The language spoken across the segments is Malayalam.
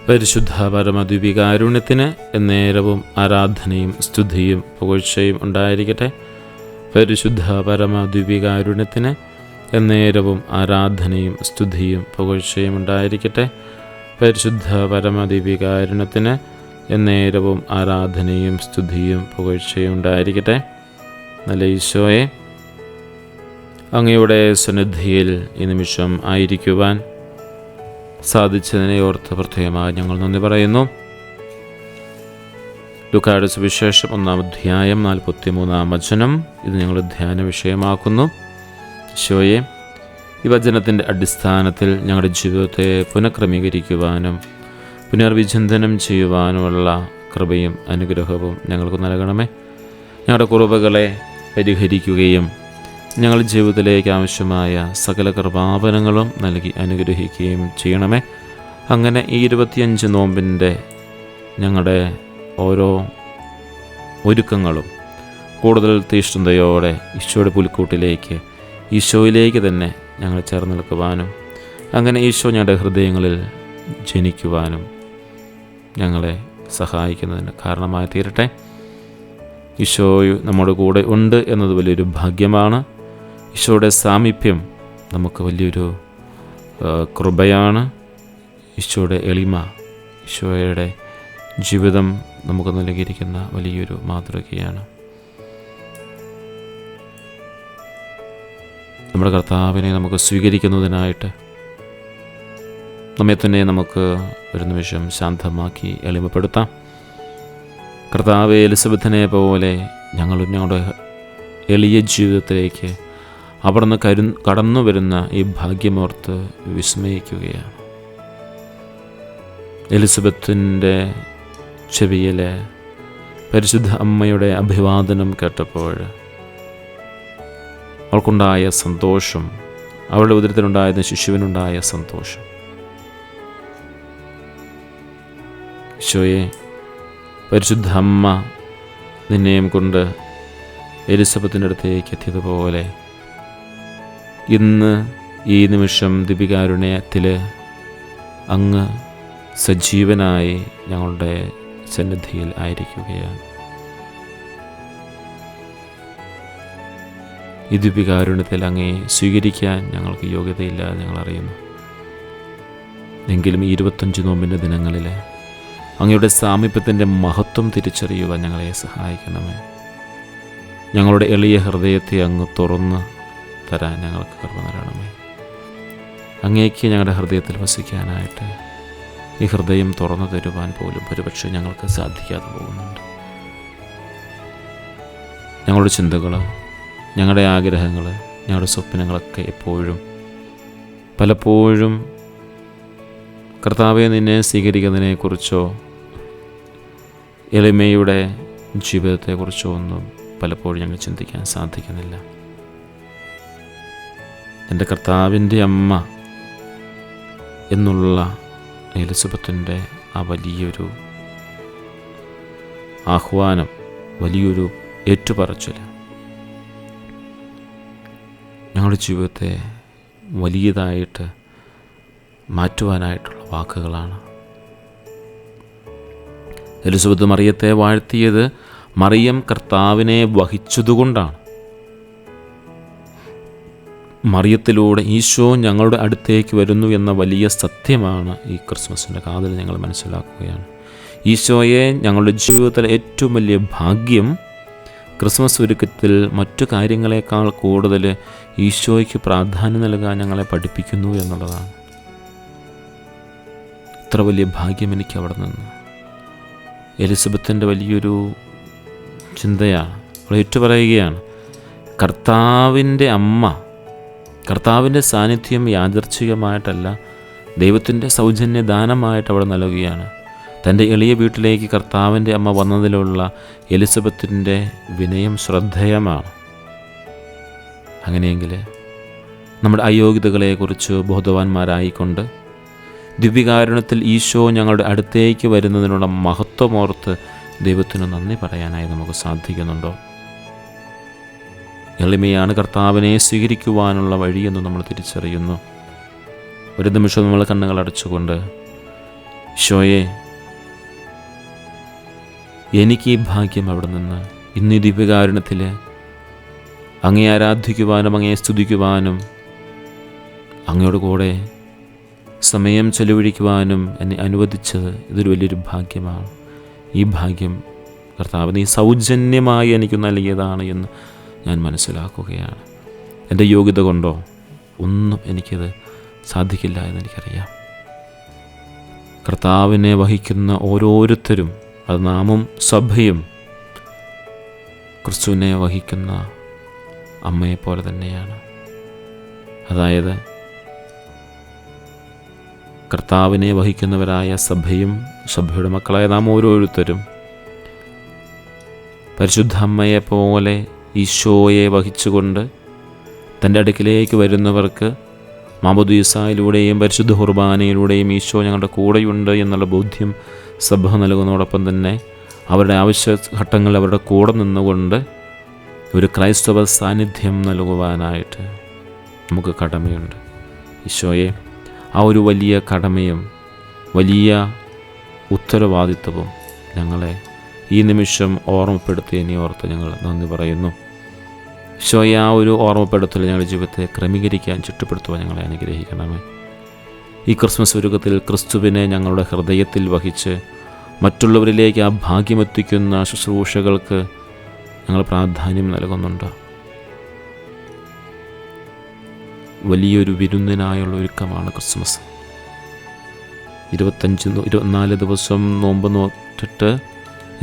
പരിശുദ്ധ പരമദ്വീപികാരുണ്യത്തിന് എന്നേരവും ആരാധനയും സ്തുതിയും പുകഴ്ചയും ഉണ്ടായിരിക്കട്ടെ. പരിശുദ്ധ പരമദ്വീപികാരുണ്യത്തിന് എന്നേരവും ആരാധനയും സ്തുതിയും പുകഴ്ചയും ഉണ്ടായിരിക്കട്ടെ. പരിശുദ്ധ പരമദ്വീപികാരുണ്യത്തിന് എന്നേരവും ആരാധനയും സ്തുതിയും പുകഴ്ചയും ഉണ്ടായിരിക്കട്ടെ. നല്ല ഈശോയെ, അങ്ങയുടെ സന്നിധിയിൽ ഈ നിമിഷം ആയിരിക്കുവാൻ സാധിച്ചതിനെ ഓർത്ത് പ്രത്യേകമായി ഞങ്ങൾ നന്ദി പറയുന്നു. ലൂക്കായുടെ സുവിശേഷം 1-ാം അധ്യായം 43-ാം വചനം ഇത് ഞങ്ങൾ ധ്യാന വിഷയമാക്കുന്നു. ഈശോയെ, ഈ വചനത്തിൻ്റെ അടിസ്ഥാനത്തിൽ ഞങ്ങളുടെ ജീവിതത്തെ പുനഃക്രമീകരിക്കുവാനും പുനർവിചിന്തനം ചെയ്യുവാനുമുള്ള കൃപയും അനുഗ്രഹവും ഞങ്ങൾക്ക് നൽകണമേ. ഞങ്ങളുടെ കുറവുകളെ പരിഹരിക്കുകയും ഞങ്ങളുടെ ജീവിതത്തിലേക്ക് ആവശ്യമായ സകല കൃപാവരങ്ങളും നൽകി അനുഗ്രഹിക്കുകയും ചെയ്യണമേ. അങ്ങനെ ഈ 25 നോമ്പിൻ്റെ ഞങ്ങളുടെ ഓരോ ഒരുക്കങ്ങളും കൂടുതൽ തീഷ്ണതയോടെ ഈശോയുടെ പുൽക്കൂട്ടിലേക്ക്, ഈശോയിലേക്ക് തന്നെ ഞങ്ങൾ ചേർന്ന് നിൽക്കുവാനും അങ്ങനെ ഈശോ ഞങ്ങളുടെ ഹൃദയങ്ങളിൽ ജനിക്കുവാനും ഞങ്ങളെ സഹായിക്കുന്നതിന് കാരണമായി തീരട്ടെ. ഈശോ നമ്മുടെ കൂടെ ഉണ്ട് എന്നത് വലിയൊരു ഭാഗ്യമാണ്. ഈശോയുടെ സാമീപ്യം നമുക്ക് വലിയൊരു കൃപയാണ്. ഈശോയുടെ എളിമ, ഈശോയുടെ ജീവിതം നമുക്ക് നൽകിയിരിക്കുന്ന വലിയൊരു മാതൃകയാണ്. നമ്മുടെ കർത്താവിനെ നമുക്ക് സ്വീകരിക്കുന്നതിനായിട്ട് നമ്മെ തന്നെ നമുക്ക് ഒരു നിമിഷം ശാന്തമാക്കി എളിമപ്പെടുത്താം. കർത്താവ് എലിസബത്തിനെ പോലെ ഞങ്ങളുടെ എളിയ ജീവിതത്തിലേക്ക് അവിടുന്ന് കടന്നു വരുന്ന ഈ ഭാഗ്യമോർത്ത് വിസ്മയിക്കുകയാണ്. എലിസബത്തിൻ്റെ ചെവിയിലെ പരിശുദ്ധ അമ്മയുടെ അഭിവാദനം കേട്ടപ്പോൾ അവൾക്കുണ്ടായ സന്തോഷം, അവളുടെ ഉദരത്തിലുണ്ടായിരുന്ന ശിശുവിനുണ്ടായ സന്തോഷം. ഈശോയെ, പരിശുദ്ധ അമ്മ നിന്നെയും കൊണ്ട് എലിസബത്തിൻ്റെ അടുത്തേക്ക് എത്തിയതുപോലെ ഇന്ന് ഈ നിമിഷം ദീപികാരുണ്യത്തിൽ അങ്ങ് സജീവനായി ഞങ്ങളുടെ സന്നിധിയിൽ ആയിരിക്കുകയാണ്. ഈ ദീപികാരുണ്യത്തിൽ അങ്ങേ സ്വീകരിക്കാൻ ഞങ്ങൾക്ക് യോഗ്യതയില്ല, ഞങ്ങൾ അറിയുന്നു. എങ്കിലും ഈ 25 നോമ്പിൻ്റെ ദിനങ്ങളിൽ അങ്ങയുടെ സാമീപ്യത്തിൻ്റെ മഹത്വം തിരിച്ചറിയുവാൻ ഞങ്ങളെ സഹായിക്കണമേ. ഞങ്ങളുടെ എളിയ ഹൃദയത്തെ അങ്ങ് തുറന്ന് തരാൻ ഞങ്ങൾക്ക് കൃപ നൽകണമേ. അങ്ങേക്ക് ഞങ്ങളുടെ ഹൃദയത്തിൽ വസിക്കാനായിട്ട് ഈ ഹൃദയം തുറന്നു തരുവാൻ പോലും ഒരുപക്ഷെ ഞങ്ങൾക്ക് സാധിക്കാതെ പോകുന്നുണ്ട്. ഞങ്ങളുടെ ചിന്തകൾ, ഞങ്ങളുടെ ആഗ്രഹങ്ങൾ, ഞങ്ങളുടെ സ്വപ്നങ്ങളൊക്കെ പലപ്പോഴും കർത്താവെ നിന്നെ സ്വീകരിക്കുന്നതിനെക്കുറിച്ചോ എളിമയുടെ ജീവിതത്തെക്കുറിച്ചോ ഒന്നും പലപ്പോഴും ഞങ്ങൾ ചിന്തിക്കാൻ സാധിക്കുന്നില്ല. എൻ്റെ കർത്താവിൻ്റെ അമ്മ എന്നുള്ള എലിസബത്തിൻ്റെ ആ വലിയൊരു ആഹ്വാനം, വലിയൊരു ഏറ്റുപറച്ചിൽ ഞങ്ങളുടെ ജീവിതത്തെ വലിയതായിട്ട് മാറ്റുവാനായിട്ടുള്ള വാക്കുകളാണ്. എലിസബത്ത് മറിയത്തെ വാഴ്ത്തിയത് മറിയം കർത്താവിനെ വഹിച്ചതുകൊണ്ടാണ്. മറിയത്തിലൂടെ ഈശോ ഞങ്ങളുടെ അടുത്തേക്ക് വരുന്നു എന്ന വലിയ സത്യമാണ് ഈ ക്രിസ്മസിൻ്റെ കാതിൽ ഞങ്ങൾ മനസ്സിലാക്കുകയാണ്. ഈശോയെ ഞങ്ങളുടെ ജീവിതത്തിലെ ഏറ്റവും വലിയ ഭാഗ്യം ക്രിസ്മസ് ഒരുക്കത്തിൽ മറ്റു കാര്യങ്ങളെക്കാൾ കൂടുതൽ ഈശോയ്ക്ക് പ്രാധാന്യം നൽകാൻ ഞങ്ങളെ പഠിപ്പിക്കുന്നു എന്നുള്ളതാണ്. ഇത്ര വലിയ ഭാഗ്യം എനിക്ക് അവിടെ നിന്ന് എലിസബത്തിൻ്റെ വലിയൊരു ചിന്തയാണ്. അവൾ ഏറ്റുപറയുകയാണ്, കർത്താവിൻ്റെ അമ്മ, കർത്താവിൻ്റെ സാന്നിധ്യം യാദർച്ഛികമായിട്ടല്ല, ദൈവത്തിൻ്റെ സൗജന്യ ദാനമായിട്ട് അവിടെ നൽകുകയാണ്. തൻ്റെ എളിയ വീട്ടിലേക്ക് കർത്താവിൻ്റെ അമ്മ വന്നതിലുള്ള എലിസബത്തിൻ്റെ വിനയം ശ്രദ്ധേയമാണ്. അങ്ങനെയെങ്കിൽ നമ്മുടെ അയോഗ്യതകളെക്കുറിച്ച് ബോധവാന്മാരായിക്കൊണ്ട് ദിവ്യകാരുണ്യത്തിൽ ഈശോ ഞങ്ങളുടെ അടുത്തേക്ക് വരുന്നതിനുള്ള മഹത്വമോർത്ത് ദൈവത്തിന് നന്ദി പറയാനായി നമുക്ക് സാധിക്കുന്നുണ്ടോ? എളിമയാണ് കർത്താവിനെ സ്വീകരിക്കുവാനുള്ള വഴിയെന്ന് നമ്മൾ തിരിച്ചറിയുന്നു. ഒരു നിമിഷം നമ്മൾ കണ്ണുകൾ അടച്ചുകൊണ്ട് ഈശോയെ, എനിക്ക് ഈ ഭാഗ്യം അവിടെ നിന്ന് ഇന്ന് ദിവ്യകാരുണ്യത്തിൽ അങ്ങേ ആരാധിക്കുവാനും അങ്ങേ സ്തുതിക്കുവാനും അങ്ങയോട് കൂടെ സമയം ചെലവഴിക്കുവാനും എന്നെ അനുവദിച്ചത് ഇതൊരു വലിയൊരു ഭാഗ്യമാണ്. ഈ ഭാഗ്യം കർത്താവ് നീ സൗജന്യമായി എനിക്ക് നൽകിയതാണ് എന്ന് ഞാൻ മനസ്സിലാക്കുകയാണ്. എൻ്റെ യോഗ്യത കൊണ്ടോ ഒന്നും എനിക്കത് സാധിക്കില്ല എന്നെനിക്കറിയാം. കർത്താവിനെ വഹിക്കുന്ന ഓരോരുത്തരും, അത് നാമും സഭയും, ക്രിസ്തുവിനെ വഹിക്കുന്ന അമ്മയെപ്പോലെ തന്നെയാണ്. അതായത് കർത്താവിനെ വഹിക്കുന്നവരായ സഭയും സഭയുടെ മക്കളായ നാം ഓരോരുത്തരും പരിശുദ്ധ അമ്മയെപ്പോലെ ഈശോയെ വഹിച്ചുകൊണ്ട് തൻ്റെ അടുക്കിലേക്ക് വരുന്നവർക്ക് മാമോദീസായിലൂടെയും പരിശുദ്ധ കുർബാനയിലൂടെയും ഈശോ ഞങ്ങളുടെ കൂടെയുണ്ട് എന്നുള്ള ബോധ്യം സഭ നൽകുന്നതോടൊപ്പം തന്നെ അവരുടെ ആവശ്യഘട്ടങ്ങൾ അവരുടെ കൂടെ നിന്നുകൊണ്ട് ഒരു ക്രൈസ്തവ സാന്നിധ്യം നൽകുവാനായിട്ട് നമുക്ക് കടമയുണ്ട്. ഈശോയെ, ആ ഒരു വലിയ കടമയും വലിയ ഉത്തരവാദിത്വവും ഞങ്ങളെ ഈ നിമിഷം ഓർമ്മപ്പെടുത്തിയതിനെ ഓർത്ത് ഞങ്ങൾ നന്ദി പറയുന്നു. ഈശോയെ, ആ ഒരു ഓർമ്മപ്പെടുത്തൽ ഞങ്ങളുടെ ജീവിതത്തെ ക്രമീകരിക്കാൻ ചുറ്റപ്പെടുത്തുവാൻ ഞങ്ങളെ അനുഗ്രഹിക്കണമേ. ഈ ക്രിസ്മസ് ഒരുക്കത്തിൽ ക്രിസ്തുവിനെ ഞങ്ങളുടെ ഹൃദയത്തിൽ വഹിച്ച് മറ്റുള്ളവരിലേക്ക് ആ ഭാഗ്യമെത്തിക്കുന്ന ശുശ്രൂഷകൾക്ക് ഞങ്ങൾ പ്രാധാന്യം നൽകുന്നുണ്ട്. വലിയൊരു വിരുന്നിനായുള്ള ഒരുക്കമാണ് ക്രിസ്മസ്. 24 ദിവസം നോമ്പ് നോറ്റിട്ട്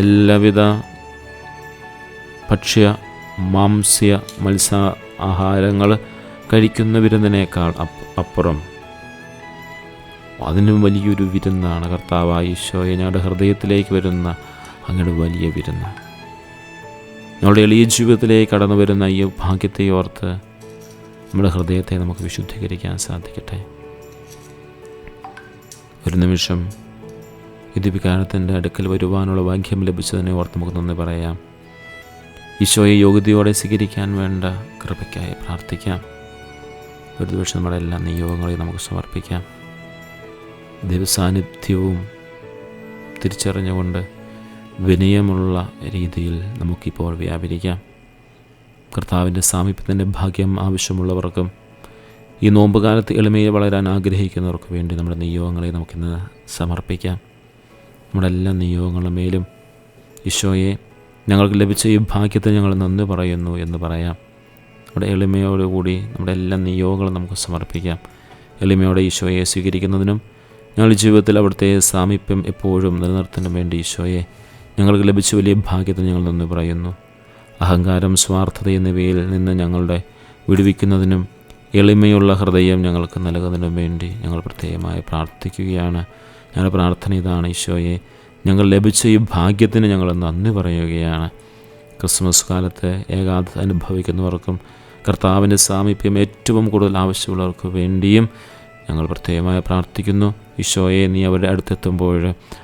എല്ലാവിധ ഭക്ഷ്യ മാംസ്യ ആഹാരങ്ങൾ കഴിക്കുന്ന വിരുന്നിനേക്കാൾ അപ്പുറം അതിനും വലിയൊരു വിരുന്നാണ് കർത്താവായ ഈശോയെ ഞങ്ങളുടെ ഹൃദയത്തിലേക്ക് വരുന്ന അങ്ങയുടെ വലിയ വിരുന്ന്. ഞങ്ങളുടെ എളിയ ജീവിതത്തിലേക്ക് കടന്നു വരുന്ന ഈ ഭാഗ്യത്തെ ഓർത്ത് നമ്മുടെ ഹൃദയത്തെ നമുക്ക് വിശുദ്ധീകരിക്കാൻ സാധിക്കട്ടെ. ഒരു നിമിഷം ഈ ദിവ്യകാരുണ്യത്തിൻ്റെ അടുക്കൽ വരുവാനുള്ള ഭാഗ്യം ലഭിച്ചതിനെ ഓർത്ത് നമുക്ക് നന്ദി പറയാം. ഈശോയെ യോഗ്യതയോടെ സ്വീകരിക്കാൻ വേണ്ട കൃപയ്ക്കായി പ്രാർത്ഥിക്കാം. ഒരു ദിവസം നമ്മുടെ എല്ലാ നിയോഗങ്ങളെയും നമുക്ക് സമർപ്പിക്കാം. ദൈവസാന്നിധ്യവും തിരിച്ചറിഞ്ഞുകൊണ്ട് വിനയമുള്ള രീതിയിൽ നമുക്കിപ്പോൾ വ്യാപരിക്കാം. കർത്താവിൻ്റെ സാമീപ്യത്തിൻ്റെ ഭാഗ്യം ആവശ്യമുള്ളവർക്കും ഈ നോമ്പുകാലത്ത് എളിമയിൽ വളരാൻ ആഗ്രഹിക്കുന്നവർക്ക് വേണ്ടി നമ്മുടെ നിയോഗങ്ങളെ നമുക്കിന്ന് സമർപ്പിക്കാം. നമ്മുടെ എല്ലാ നിയോഗങ്ങളുടെ മേലും ഈശോയെ, ഞങ്ങൾക്ക് ലഭിച്ച ഈ ഭാഗ്യത്തെ ഞങ്ങൾ നന്ദി പറയുന്നു എന്ന് പറയാം. നമ്മുടെ എളിമയോടുകൂടി നമ്മുടെ എല്ലാ നിയോഗങ്ങളും നമുക്ക് സമർപ്പിക്കാം. എളിമയോടെ ഈശോയെ സ്വീകരിക്കുന്നതിനും ഞങ്ങളുടെ ജീവിതത്തിൽ അവിടുത്തെ സാമീപ്യം എപ്പോഴും നിലനിർത്തുന്നതിനും വേണ്ടി ഈശോയെ, ഞങ്ങൾക്ക് ലഭിച്ച വലിയ ഭാഗ്യത്തെ ഞങ്ങൾ നന്ദി പറയുന്നു. അഹങ്കാരം, സ്വാർത്ഥത എന്നിവയിൽ നിന്ന് ഞങ്ങളുടെ വിടുവിക്കുന്നതിനും എളിമയുള്ള ഹൃദയം ഞങ്ങൾക്ക് നൽകുന്നതിനും വേണ്ടി ഞങ്ങൾ പ്രത്യേകമായി പ്രാർത്ഥിക്കുകയാണ്. ഞങ്ങളുടെ പ്രാർത്ഥന ഇതാണ്: ഈശോയെ, ഞങ്ങൾ ലഭിച്ച ഈ ഭാഗ്യത്തിന് ഞങ്ങൾ നന്ദി പറയുകയാണ്. ക്രിസ്മസ് കാലത്ത് ഏകാന്തത അനുഭവിക്കുന്നവർക്കും കർത്താവിൻ്റെ സാമീപ്യം ഏറ്റവും കൂടുതൽ ആവശ്യമുള്ളവർക്ക് വേണ്ടിയും ഞങ്ങൾ പ്രത്യേകമായി പ്രാർത്ഥിക്കുന്നു. ഈശോയെ, നീ അവരുടെ അടുത്തെത്തുമ്പോൾ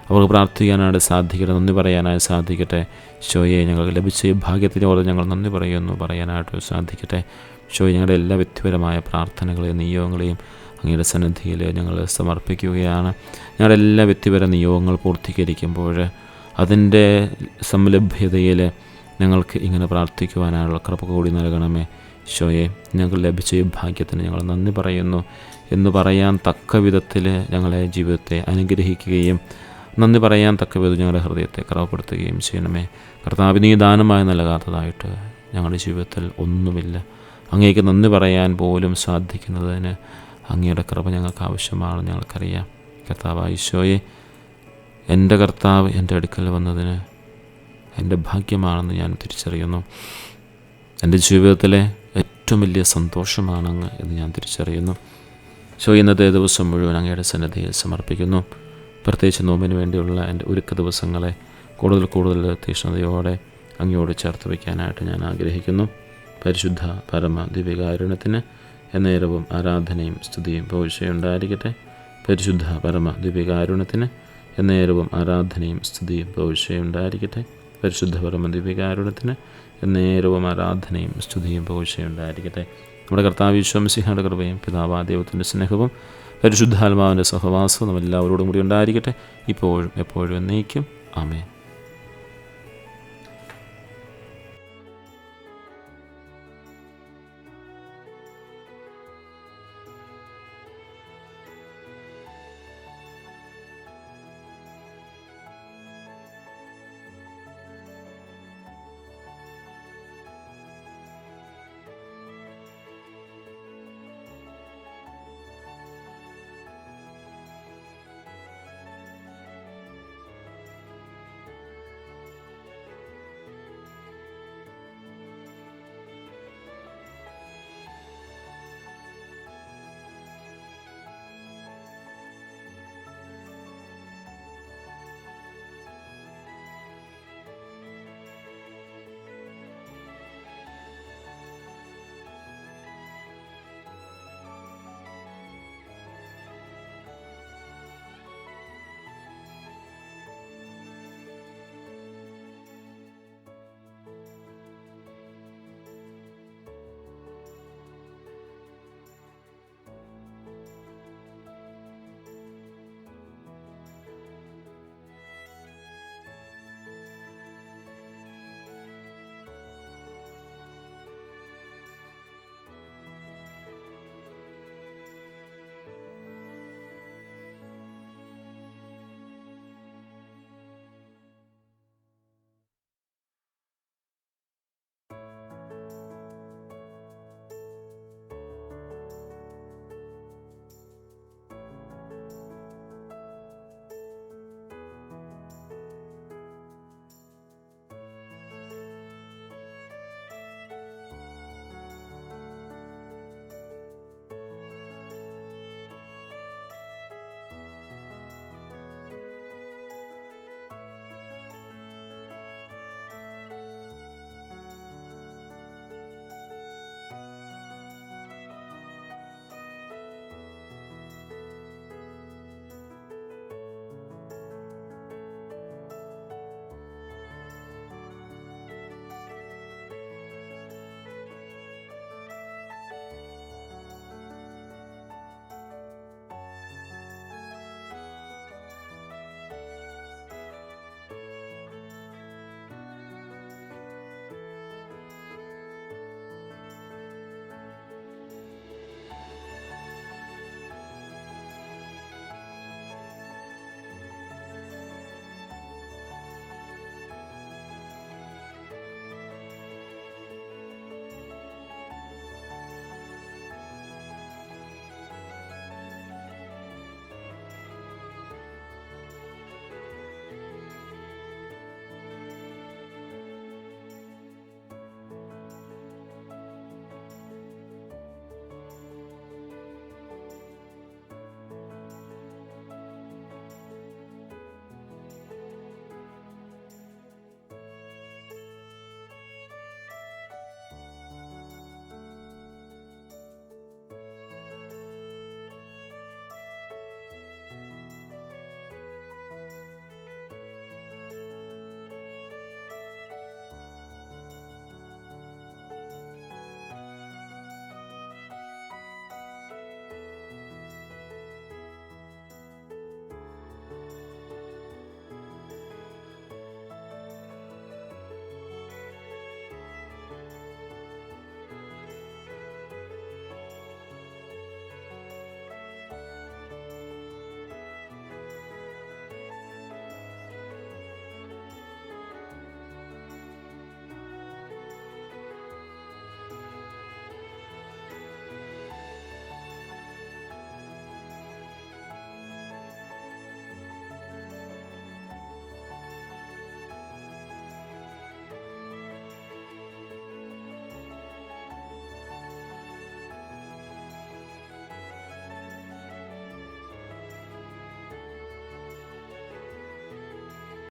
അവർക്ക് പ്രാർത്ഥിക്കാനായിട്ട് സാധിക്കട്ടെ, നന്ദി പറയാനായിട്ട് സാധിക്കട്ടെ. ഈശോയെ, ഞങ്ങൾക്ക് ലഭിച്ച ഈ ഭാഗ്യത്തിനോട് ഞങ്ങൾ നന്ദി പറയാനായിട്ട് സാധിക്കട്ടെ. ഈശോയെ, ഞങ്ങളുടെ എല്ലാ വ്യക്തിപരമായ പ്രാർത്ഥനകളെയും നിയോഗങ്ങളെയും അങ്ങയുടെ സന്നിധിയിൽ ഞങ്ങൾ സമർപ്പിക്കുകയാണ്. ഞങ്ങളുടെ എല്ലാ വ്യക്തിപര നിയോഗങ്ങൾ പൂർത്തീകരിക്കുമ്പോൾ അതിൻ്റെ സംലഭ്യതയിൽ ഞങ്ങൾക്ക് ഇങ്ങനെ പ്രാർത്ഥിക്കുവാനുള്ള കൃപ കൂടി നൽകണമേ. ഈശോയെ, ഞങ്ങൾക്ക് ലഭിച്ച ഈ ഭാഗ്യത്തിന് ഞങ്ങൾ നന്ദി പറയുന്നു എന്ന് പറയാൻ തക്ക വിധത്തിൽ ഞങ്ങളെ ജീവിതത്തെ അനുഗ്രഹിക്കുകയും നന്ദി പറയാൻ തക്ക വിധം ഞങ്ങളുടെ ഹൃദയത്തെ ക്രമപ്പെടുത്തുകയും ചെയ്യണമേ. കർത്താവിന് ദാനമായി നൽകാത്തതായിട്ട് ഞങ്ങളുടെ ജീവിതത്തിൽ ഒന്നുമില്ല. അങ്ങേക്ക് നന്ദി പറയാൻ പോലും സാധിക്കുന്നതിന് അങ്ങയുടെ കൃപ ഞങ്ങൾക്ക് ആവശ്യമാണ്, ഞങ്ങൾക്കറിയാം. കർത്താവായ ഈശോയെ, എൻ്റെ കർത്താവ് എൻ്റെ അടുക്കൽ വന്നതിന് എൻ്റെ ഭാഗ്യമാണെന്ന് ഞാൻ തിരിച്ചറിയുന്നു. എൻ്റെ ജീവിതത്തിലെ ഏറ്റവും വലിയ സന്തോഷമാണ് അങ്ങ് എന്ന് ഞാൻ തിരിച്ചറിയുന്നു. ഇന്നത്തെ ദിവസം മുഴുവൻ അങ്ങയുടെ സന്നിധിയിൽ സമർപ്പിക്കുന്നു. പ്രത്യേകിച്ച് നോമ്പിന് വേണ്ടിയുള്ള എൻ്റെ ഒരുക്ക ദിവസങ്ങളെ കൂടുതൽ തീക്ഷ്ണതയോടെ അങ്ങയോട് ചേർത്ത് വയ്ക്കാനായിട്ട് ഞാൻ ആഗ്രഹിക്കുന്നു. പരിശുദ്ധ പരമ ദിവ്യകാരുണ്യത്തിന് എന്നേരവും ആരാധനയും സ്തുതിയും പുകഴ്ചയുണ്ടായിരിക്കട്ടെ. പരിശുദ്ധ പരമ ദിവ്യകാരുണ്യത്തിന് എന്നേരവും ആരാധനയും സ്തുതിയും പുകഴ്ചയുണ്ടായിരിക്കട്ടെ. പരിശുദ്ധ പരമ ദിവ്യകാരുണ്യത്തിന് എന്നേരവും ആരാധനയും സ്തുതിയും പുകഴ്ചയുണ്ടായിരിക്കട്ടെ. നമ്മുടെ കർത്താവ് ഈശോ മിശിഹായുടെ കൃപയും പിതാവായ ദൈവത്തിൻ്റെ സ്നേഹവും പരിശുദ്ധാത്മാവിൻ്റെ സഹവാസവും നമ്മളെല്ലാവരോടും കൂടി ഉണ്ടായിരിക്കട്ടെ, ഇപ്പോഴും എപ്പോഴും എന്നേക്കും. ആമേൻ.